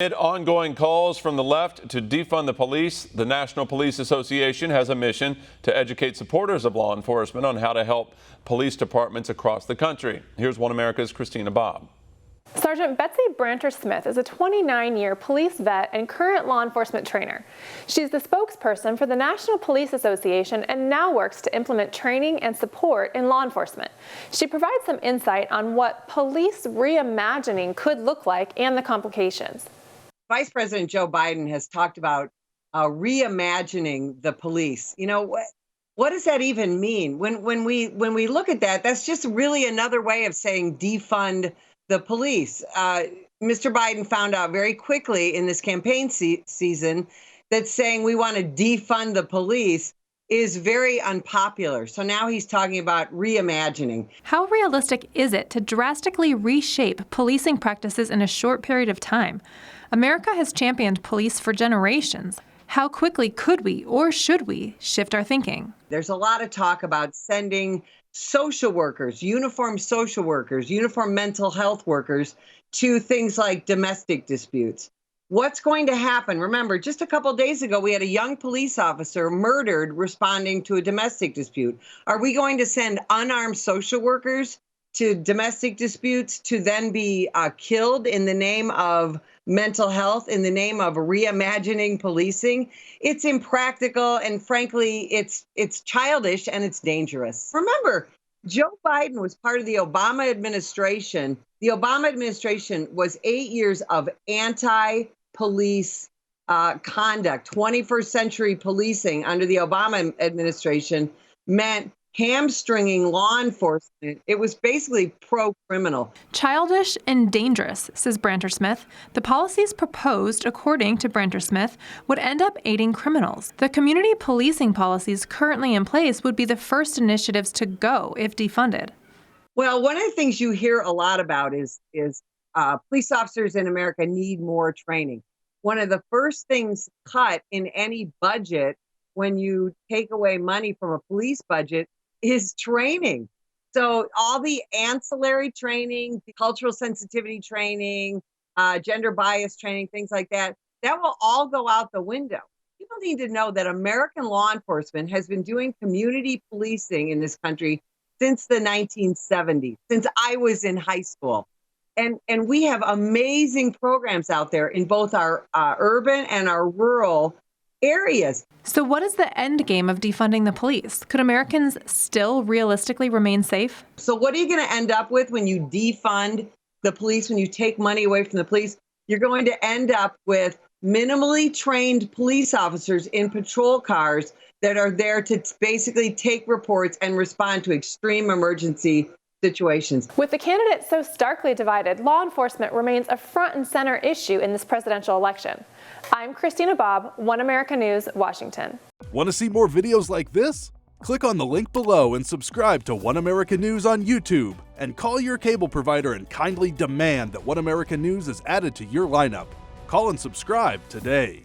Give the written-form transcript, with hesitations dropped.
Amid ongoing calls from the left to defund the police, the Nat'l Police Association has a mission to educate supporters of law enforcement on how to help police departments across the country. Here's One America's Christina Bobb. Sergeant Betsy Branter-Smith is a 29-year police vet and current law enforcement trainer. She's the spokesperson for the Nat'l Police Association and now works to implement training and support in law enforcement. She provides some insight on what police reimagining could look like and the complications. Vice President Joe Biden has talked about reimagining the police. You know, what does that even mean? When we look at that, that's just really another way of saying defund the police. Mr. Biden found out very quickly in this campaign season that saying we want to defund the police is very unpopular. So now he's talking about reimagining. How realistic is it to drastically reshape policing practices in a short period of time? America has championed police for generations. How quickly could we, or should we, shift our thinking? There's a lot of talk about sending social workers, uniformed mental health workers to things like domestic disputes. What's going to happen? Remember, just a couple days ago, we had a young police officer murdered responding to a domestic dispute. Are we going to send unarmed social workers to domestic disputes to then be killed in the name of mental health, in the name of reimagining policing? It's impractical, and frankly, it's childish and it's dangerous. Remember, Joe Biden was part of the Obama administration. The Obama administration was 8 years of anti-police conduct. 21st century policing under the Obama administration meant hamstringing law enforcement. It was basically pro-criminal. Childish and dangerous, says Branter-Smith. The policies proposed, according to Branter-Smith, would end up aiding criminals. The community policing policies currently in place would be the first initiatives to go if defunded. Well, one of the things you hear a lot about is police officers in America need more training. One of the first things cut in any budget when you take away money from a police budget is training. So all the ancillary training, the cultural sensitivity training, gender bias training, things like that, that will all go out the window. People need to know that American law enforcement has been doing community policing in this country since the 1970s, since I was in high school. And we have amazing programs out there in both our urban and our rural areas. So what is the end game of defunding the police? Could Americans still realistically remain safe? So what are you going to end up with when you defund the police, when you take money away from the police? You're going to end up with minimally trained police officers in patrol cars that are there to basically take reports and respond to extreme emergency situations. With the candidates so starkly divided, law enforcement remains a front and center issue in this presidential election. I'm Christina Bobb, One America News, Washington. Want to see more videos like this? Click on the link below and subscribe to One America News on YouTube. And call your cable provider and kindly demand that One America News is added to your lineup. Call and subscribe today.